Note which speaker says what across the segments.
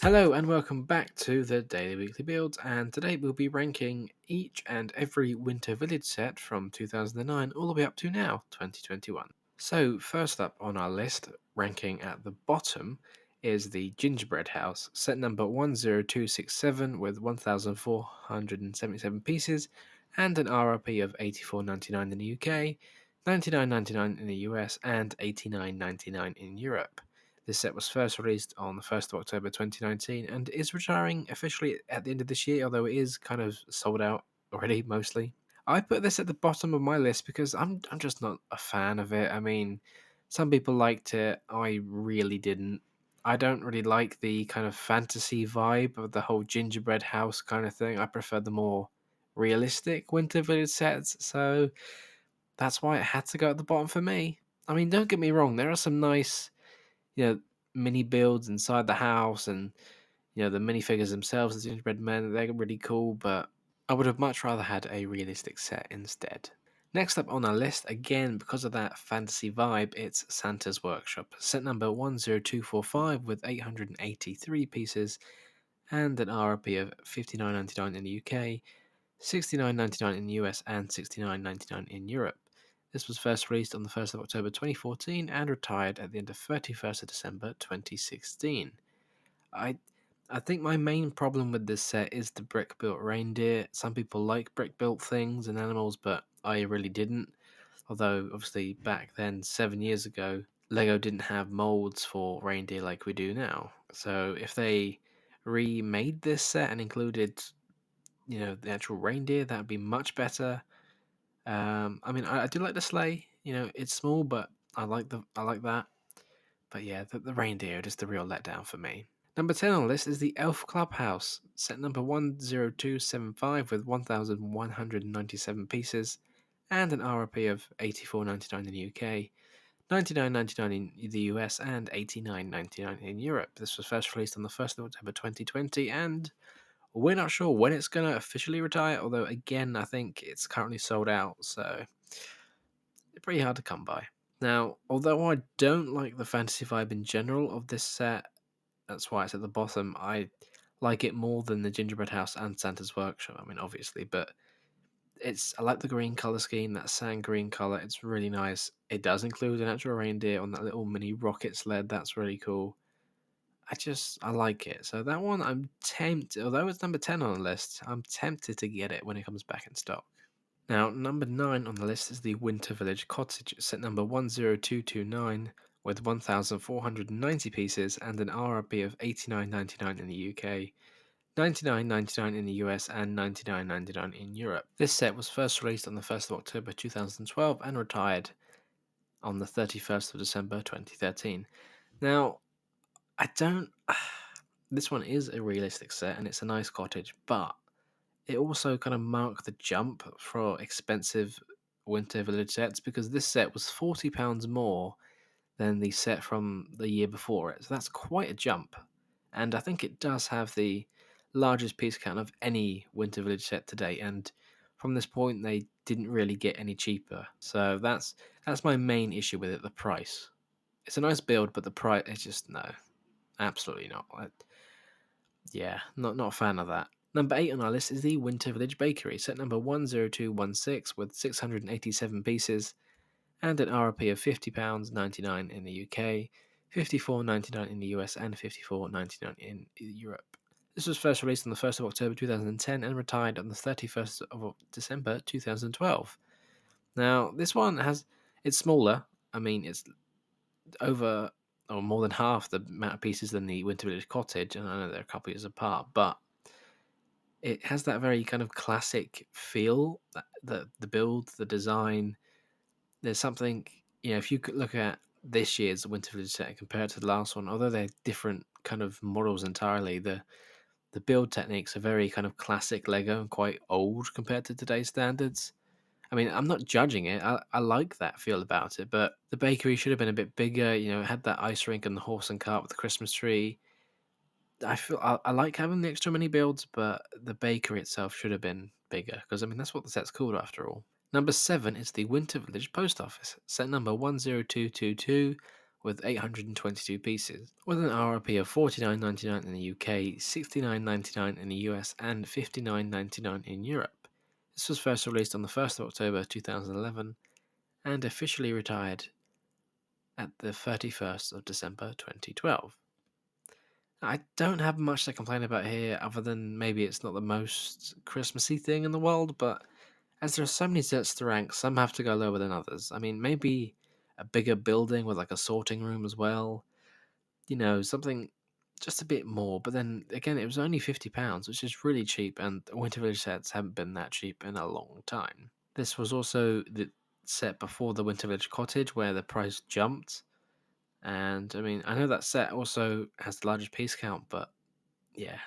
Speaker 1: Hello and welcome back to the Daily Weekly Builds, and today we'll be ranking each and every Winter Village set from 2009 all the way up to now, 2021. So first up on our list, ranking at the bottom, is the Gingerbread House, set number 10267 with 1,477 pieces and an RRP of $84.99 in the UK, $99.99 in the US, and $89.99 in Europe. This set was first released on the 1st of October 2019 and is retiring officially at the end of this year, although it is kind of sold out already, mostly. I put this at the bottom of my list because I'm just not a fan of it. I mean, some people liked it. I really didn't. I don't really like the kind of fantasy vibe of the whole gingerbread house kind of thing. I prefer the more realistic Winter Village sets, so that's why it had to go at the bottom for me. I mean, don't get me wrong, there are some nice, you know, mini builds inside the house and, the minifigures themselves, the gingerbread men, they're really cool, but I would have much rather had a realistic set instead. Next up on our list, again because of that fantasy vibe, it's Santa's Workshop, set number 10245 with 883 pieces and an RRP of $59.99 in the UK, $69.99 in the US, and $69.99 in Europe. This was first released on the 1st of October 2014 and retired at the end of 31st of December 2016. I I think my main problem with this set is the brick built reindeer. Some people like brick built things and animals, but I really didn't. Although obviously back then, 7 years ago, Lego didn't have molds for reindeer like we do now. So if they remade this set and included, the actual reindeer, that'd be much better. I mean, I do like the sleigh. It's small, but I like that. But yeah, the reindeer is the real letdown for me. Number 10 on the list is the Elf Clubhouse, set number 10275 with 1,197 pieces and an RRP of $84.99 in the UK, $99.99 in the US, and $89.99 in Europe. This was first released on the 1st of October 2020, and we're not sure when it's going to officially retire, although, again, I think it's currently sold out, so it's pretty hard to come by. Now, although I don't like the fantasy vibe in general of this set, that's why it's at the bottom. I like it more than the Gingerbread House and Santa's Workshop. I mean, obviously, but I like the green color scheme, that sand green color. It's really nice. It does include an actual reindeer on that little mini rocket sled. That's really cool. I like it. So that one, I'm tempted. Although it's number 10 on the list, I'm tempted to get it when it comes back in stock. Now, number 9 on the list is the Winter Village Cottage, set number 10229, with 1,490 pieces and an RRP of $89.99 in the UK, $99.99 in the US, and $99.99 in Europe. This set was first released on the 1st of October 2012 and retired on the 31st of December 2013. Now, I don't. This one is a realistic set and it's a nice cottage, but it also kind of marked the jump for expensive Winter Village sets because this set was £40 more than the set from the year before it. So that's quite a jump. And I think it does have the largest piece count of any Winter Village set to date. And from this point, they didn't really get any cheaper. So that's my main issue with it, the price. It's a nice build, but the price is just no, absolutely not. Yeah, not a fan of that. Number 8 on our list is the Winter Village Bakery, set number 10216 with 687 pieces and an RRP of £50.99 in the UK, $54.99 in the US, and $54.99 in Europe. This was first released on the 1st of October 2010 and retired on the 31st of December 2012. Now, this one it's smaller. I mean, it's over or more than half the amount of pieces than the Winter Village Cottage, and I know they're a couple years apart, but it has that very kind of classic feel, the build, the design. There's something, if you could look at this year's Winter Village set compared to the last one, although they're different kind of models entirely, the build techniques are very kind of classic Lego and quite old compared to today's standards. I mean, I'm not judging it. I like that feel about it, but the bakery should have been a bit bigger. It had that ice rink and the horse and cart with the Christmas tree. I like having the extra mini builds, but the bakery itself should have been bigger because I mean that's what the set's called after all. Number 7 is the Winter Village Post Office, set number 10222 with 822 pieces, with an RRP of $49.99 in the UK, $69.99 in the US, and $59.99 in Europe. This was first released on the 1st of October 2011 and officially retired at the 31st of December 2012. I don't have much to complain about here other than maybe it's not the most Christmassy thing in the world, but as there are so many sets to rank, some have to go lower than others. I mean, maybe a bigger building with like a sorting room as well. Something just a bit more. But then again, it was only £50, which is really cheap, and Winter Village sets haven't been that cheap in a long time. This was also the set before the Winter Village Cottage, where the price jumped. And I mean, I know that set also has the largest piece count, but yeah,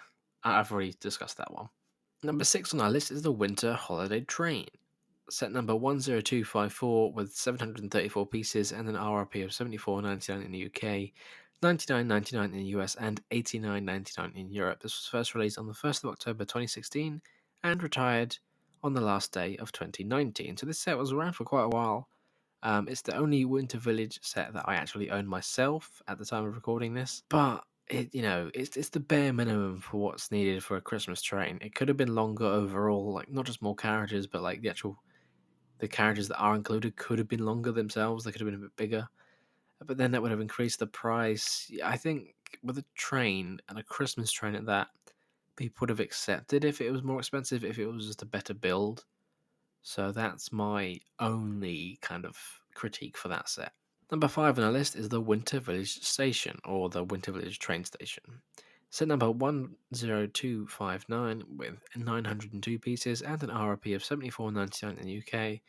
Speaker 1: I've already discussed that one. Number 6 on our list is the Winter Holiday Train. Set number 10254 with 734 pieces and an RRP of $74.99 in the UK, $99.99 in the US, and $89.99 in Europe. This was first released on the 1st of October 2016 and retired on the last day of 2019. So this set was around for quite a while. It's the only Winter Village set that I actually own myself at the time of recording this, but it's the bare minimum for what's needed for a Christmas train. It could have been longer overall, like not just more carriages, but like the carriages that are included could have been longer themselves. They could have been a bit bigger, but then that would have increased the price. Yeah, I think with a train and a Christmas train at that, people would have accepted if it was more expensive, if it was just a better build. So that's my only kind of critique for that set. Number 5 on our list is the Winter Village Station, or the Winter Village Train Station. Set number 10259 with 902 pieces and an RRP of $74.99 in the UK,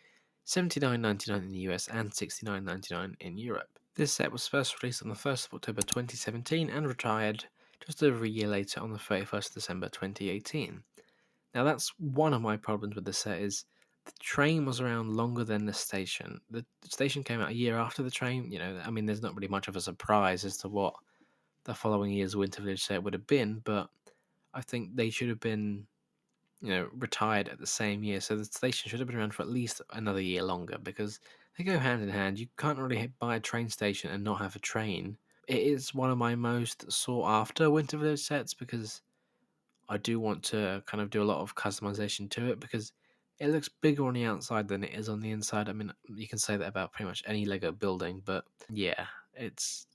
Speaker 1: $79.99 in the US, and $69.99 in Europe. This set was first released on the 1st of October 2017 and retired just over a year later on the 31st of December 2018. Now that's one of my problems with the set is the train was around longer than the station. The station came out a year after the train. I mean, there's not really much of a surprise as to what the following year's Winter Village set would have been, but I think they should have been, retired at the same year. So the station should have been around for at least another year longer because they go hand in hand. You can't really buy a train station and not have a train. It is one of my most sought after Winter Village sets because I do want to kind of do a lot of customization to it because it looks bigger on the outside than it is on the inside. I mean, you can say that about pretty much any Lego building, but yeah,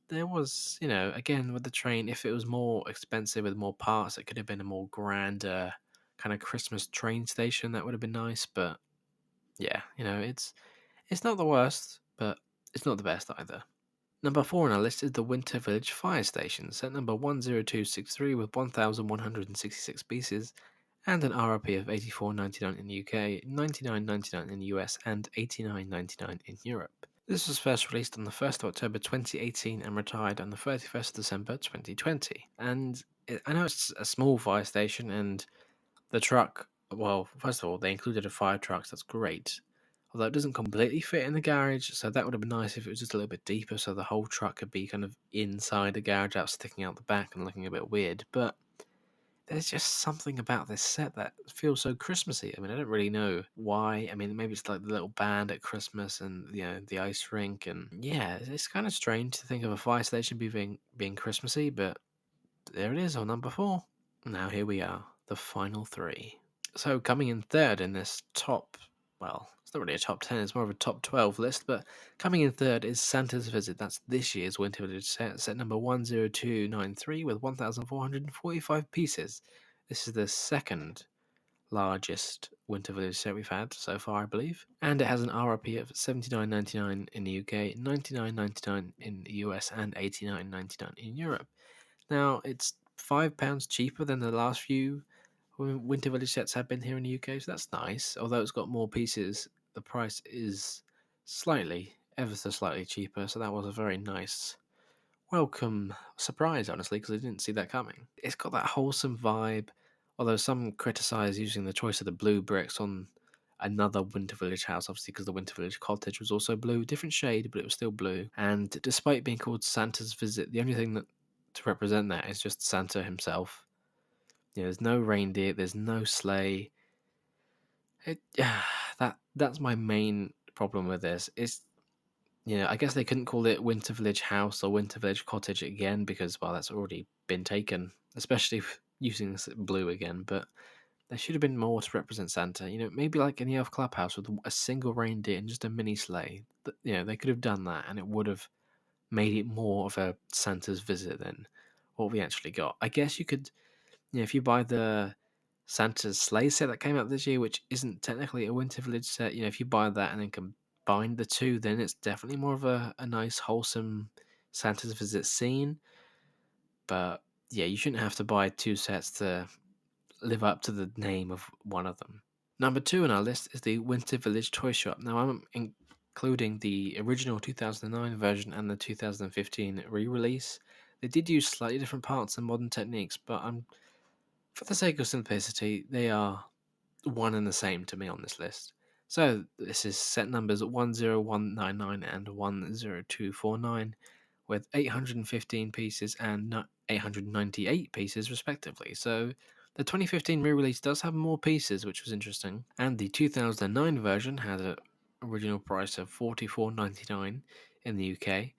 Speaker 1: there was, again with the train, if it was more expensive with more parts, it could have been a more grander kind of Christmas train station. That would have been nice, but yeah, it's not the worst, but it's not the best either. Number 4 on our list is the Winter Village Fire Station, set number 10263 with 1,166 pieces and an RRP of $84.99 in the UK, $99.99 in the US, and $89.99 in Europe. This was first released on the 1st of October 2018 and retired on the 31st of December 2020. And I know it's a small fire station, and the truck, well, first of all, they included a fire truck, so that's great. Although it doesn't completely fit in the garage, so that would have been nice if it was just a little bit deeper so the whole truck could be kind of inside the garage out sticking out the back and looking a bit weird. But there's just something about this set that feels so Christmassy. I mean, I don't really know why. I mean, maybe it's like the little band at Christmas and the ice rink, and yeah, it's kind of strange to think of a fire station being Christmassy, but there it is on number 4. Now here we are, the final 3. So coming in third in this top, well, it's not really a top 10, it's more of a top 12 list, but coming in third is Santa's Visit. That's this year's Winter Village set number 10293 with 1,445 pieces. This is the second largest Winter Village set we've had so far, I believe. And it has an RRP of $79.99 in the UK, $99.99 in the US, and $89.99 in Europe. Now, it's £5 cheaper than the last few Winter Village sets have been here in the UK, so that's nice. Although it's got more pieces, the price is ever so slightly cheaper, so that was a very nice, welcome surprise, honestly, because I didn't see that coming. It's got that wholesome vibe, although some criticise using the choice of the blue bricks on another Winter Village house, obviously because the Winter Village Cottage was also blue, different shade, but it was still blue. And despite being called Santa's Visit, the only thing that to represent that is just Santa himself. There's no reindeer, there's no sleigh. That's my main problem with this. I guess they couldn't call it Winter Village House or Winter Village Cottage again because, well, that's already been taken, especially using blue again. But there should have been more to represent Santa. Maybe like in the Elf Clubhouse with a single reindeer and just a mini sleigh. They could have done that, and it would have made it more of a Santa's visit than what we actually got. I guess you could, if you buy the Santa's sleigh set that came out this year, which isn't technically a Winter Village set, if you buy that and then combine the two, then it's definitely more of a nice, wholesome Santa's visit scene. But yeah, you shouldn't have to buy two sets to live up to the name of one of them. Number 2 on our list is the Winter Village Toy Shop. Now, I'm including the original 2009 version and the 2015 re-release. They did use slightly different parts and modern techniques, but for the sake of simplicity, they are one and the same to me on this list. So this is set numbers 10199 and 10249 with 815 pieces and 898 pieces respectively. So the 2015 re-release does have more pieces, which was interesting, and the 2009 version had an original price of $44.99 in the UK,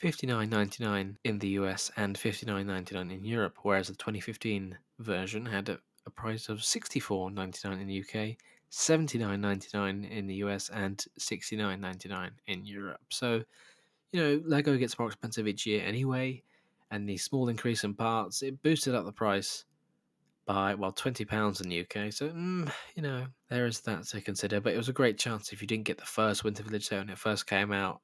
Speaker 1: $59.99 in the US, and $59.99 in Europe, whereas the 2015 version had a price of $64.99 in the UK, $79.99 in the US, and $69.99 in Europe. So Lego gets more expensive each year anyway, and the small increase in parts, it boosted up the price by, well, £20 in the UK. So, there is that to consider. But it was a great chance if you didn't get the first Winter Village set when it first came out,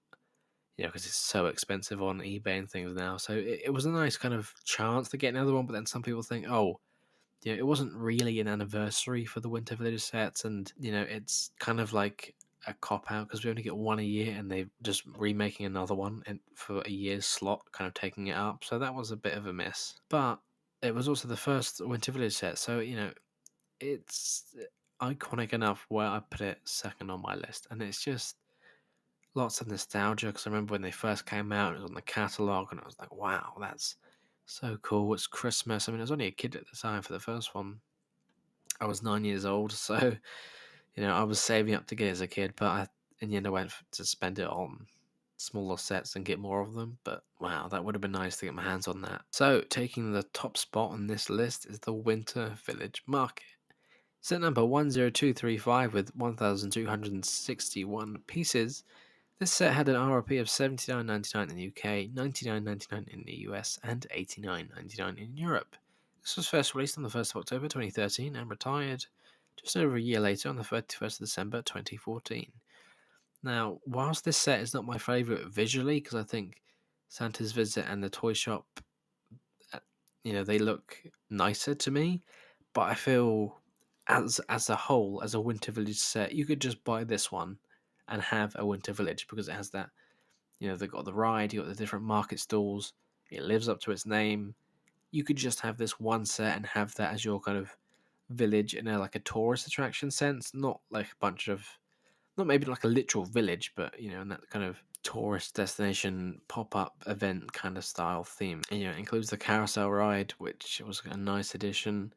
Speaker 1: because it's so expensive on eBay and things now. So it was a nice kind of chance to get another one. But then some people think, oh, it wasn't really an anniversary for the Winter Village sets, and it's kind of like a cop out because we only get one a year, and they're just remaking another one and for a year's slot, kind of taking it up. So that was a bit of a miss, but it was also the first Winter Village set, so it's iconic enough where I put it second on my list, and it's just lots of nostalgia because I remember when they first came out, it was on the catalog, and I was like, wow, that's so cool. It's Christmas. I mean, I was only a kid at the time for the first one. I was 9 years old, so I was saving up to get it as a kid, but in the end I went to spend it on smaller sets and get more of them. But wow, that would have been nice to get my hands on that. So taking the top spot on this list is the Winter Village Market. Set number 10235 with 1,261 pieces. This set had an RRP of $79.99 in the UK, $99.99 in the US, and $89.99 in Europe. This was first released on the 1st of October 2013 and retired just over a year later on the 31st of December 2014. Now, whilst this set is not my favourite visually, because I think Santa's Visit and the Toy Shop, they look nicer to me, but I feel as a whole, as a Winter Village set, you could just buy this one and have a Winter Village because it has that, they've got the ride, you've got the different market stalls, it lives up to its name. You could just have this one set and have that as your kind of village in a tourist attraction sense, not like a bunch of, not maybe like a literal village, but in that kind of tourist destination pop-up event kind of style theme. And it includes the carousel ride, which was a nice addition,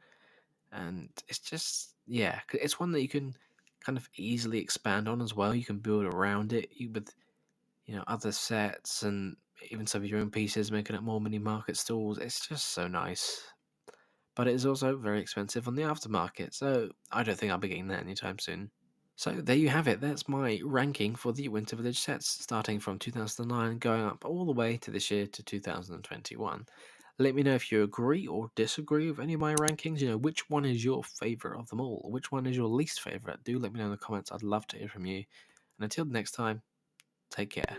Speaker 1: and it's just, yeah, it's one that you can kind of easily expand on as well. You can build around it with other sets and even some of your own pieces, making it more mini market stalls. It's just so nice. But it is also very expensive on the aftermarket, so I don't think I'll be getting that anytime soon. So there you have it. That's my ranking for the Winter Village sets, starting from 2009, going up all the way to this year to 2021. Let me know if you agree or disagree with any of my rankings. Which one is your favourite of them all? Which one is your least favourite? Do let me know in the comments. I'd love to hear from you. And until next time, take care.